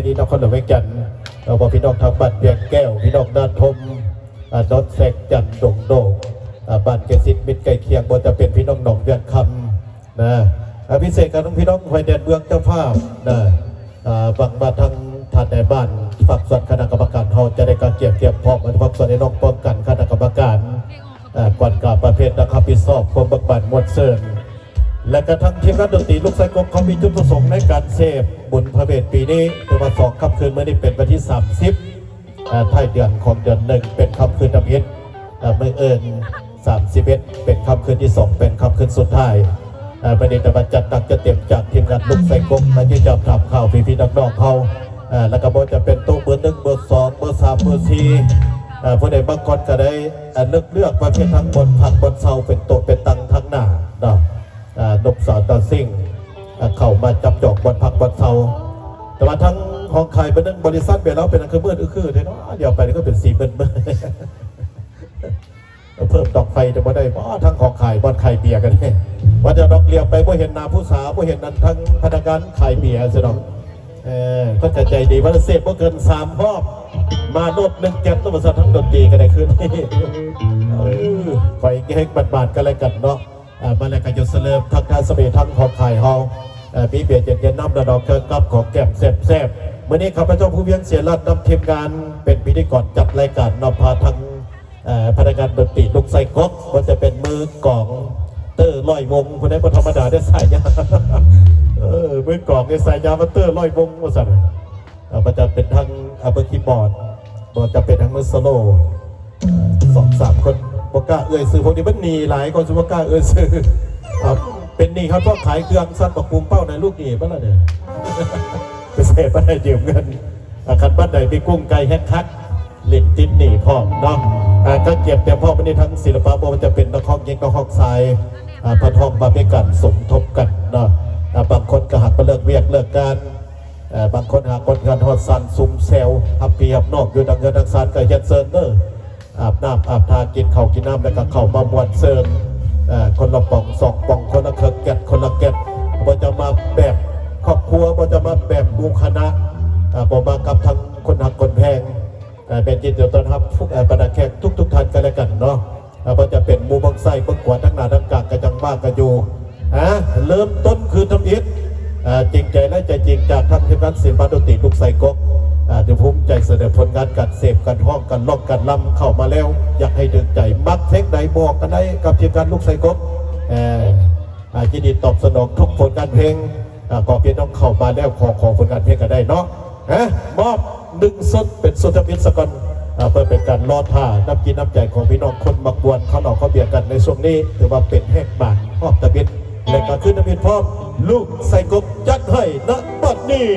ณีนครหลวงเวียงจันทร์บพี่น้องทางบ้านเวียงแก้วพี่น้องนาทมนนท์แสกจันทร์ดงโดบ้านเกษตรมิตรไก่เคียงบนจะเป็นพี่น้องหนองเวียงคำนะพิเศษกับพี่น้องไฟแดนเมืองเจ้าภาพนะฟังมาทางท่านในบ้านฝักส่วนคณะกรรมการเขาจะได้การเก็บพร้อมฝักส่วนในน้องป้องกันคณะกรรมการก่อนการประเภทนะครับพิซซ่อความบักบั่นมวลเซิร์นและกระทั่งทีมงานดนตรีลูกไส้กบเขามีจุดประสงค์ในการเสพบุญพระเวทปีนี้เป็นวันสองค่ำคืนเมื่อนี้เป็นวันที่30ท้ายเดือนของเดือน1เป็นค่ำคืนน้ำเย็นเมื่อ31เป็นค่ำคืนที่2เป็นค่ำคืนสุดท้ายประเด็นจะมาจัดหนักจะเต็มจากทีมงานลูกไส้กบมาที่จะทำข่าวพี่ๆน้องๆเขาแล้วก็บอจะเป็นตู้เบอร์1เบอร์2เบอร์3เบอร์4ผู้ใดบางคนก็ได้เลือกประเภททั้งบนผักบนเสาเป็นโต๊ะเป็นตังทั้งหน้านกสาวตาซิ่งเข้ามาจับจอกบนผักบนเสาแต่ว่าทั้งห้องขายเป็นบริษัทเป็นแล้วเป็นคือเมื่อคือเนาะเดี๋ยวไปนี่ก็เป็น4เมื่อเพิ่มดอกไฟจะมาได้เพราะทั้งของขายบอนขายเบียร์กันเนี่ยว่าจะดอกเลี้ยวไปเพราะเห็นนาผู้สาวเพราะเห็นนั้นทั้งพนักงานขายเบียร์สิน้องก็จะใจดีว่าเสพเพราะเกิน3รอบมาโนด1แก๊สต้องมาสั่ทั้งดนตรีกันได้ขึ้นไฟแห้งบาดกันอะไรกันเนาะมาแล้วก็หยุดเสลิมทั้งทางสเปรทั้งของขายเฮามีเบียร์เย็นน้ำระดอกเครื่องกับของแก้มแซ่บเมื่อนี้ข้าพเจ้าผู้เวียงเสียรัตนำทีมงานเป็นพิธีกรจัดรายการนำพาทางพนักงานดนตรีลูกไส้ก๊อกก็จะเป็นมือกล่องเตอร์ลอยวงคนนี้ธรรมดาได้สายยามือกล่องในสายยามาเตอร์ลอยวงมาสั่นมันจะเป็นทั้งเบอร์คีย์บอร์ดจะเป็นทั้งมือโซโล่2-3 คนบก้าเอื้อยซื้อพวกนี้มันหนีหลายคนซื้อบก้าเอื้อยซื้อเป็นหนีครับเพราะขายเครื่องสั้นปักปุ่มเป้าในลูกหนีบ้านละเนี่ยไปเสพบ้านใดยืมเงินคันบ้านใดมีกุ้งไก่แฮกคักเล่นติ้นหนีพร้อมเนาะก็เก็บแต่พ่อมันในทั้งศิลปะโบมันจะเป็นนักฮอกยิงนักฮอกทรายพันห้องมาเป็นกันสมทบกันเนาะบางคนก็หักไปเลิกเวียกเลิกการบางคนหาคนกันหอดสันซุ่มเซลฮับปีฮับนอกอยู่ดังเงินดังซานก็เฮ็ดเซิร์นเนอร์อาบน้ำอาบทากินข้าวกินน้ำแล้วก็เข้ามามวนเซิร์นคนละป่อง2 ป่องคนละเครื่องแกะคนละแกะบ่จะมาแบบครอบครัวบ่จะมาแบบหมู่คณะบ่มากับทั้งคนหักคนแพงเป็นจิตเดียวต้อนรับบรรดาแขกทุกท่านกันแล้วกันเนาะบ่จะเป็นหมู่บังไส้บังขวานทั้งหน้าทั้งกลางกระจังบ้ากันอยู่เริ่มต้นคือทำอิฐจริงใจและใจจริงจากทั้งทีมงานศิลปะดนตรีลูกไส้ก๊อกจะภูมิใจเสนอผลงานการเสพกันห้องกันล่องกันลำเข้ามาแล้วอยากให้ดึงใจมักเทคไหนบอกกันได้กับทีมงานลูกไส้ก๊อกยินดีตอบสนองทุกผลงานเพลงขอเพียงต้องเข้ามาแล้วขอผลงานเพลงกันได้เนาะมอบ1 สดเป็นสุดมิตรสกลเพื่อเป็นการรอท่าน้ำกินน้ำใจของพี่น้องคนมักบวนเขาหนอกเขาเบียดกันในช่วงนี้ถือว่าเป็นแหกบาทมอบตะบิดและก็ขึ้นตะบิดพร้อมลูกไส้ก๊อกยัดให้ณบัดนี้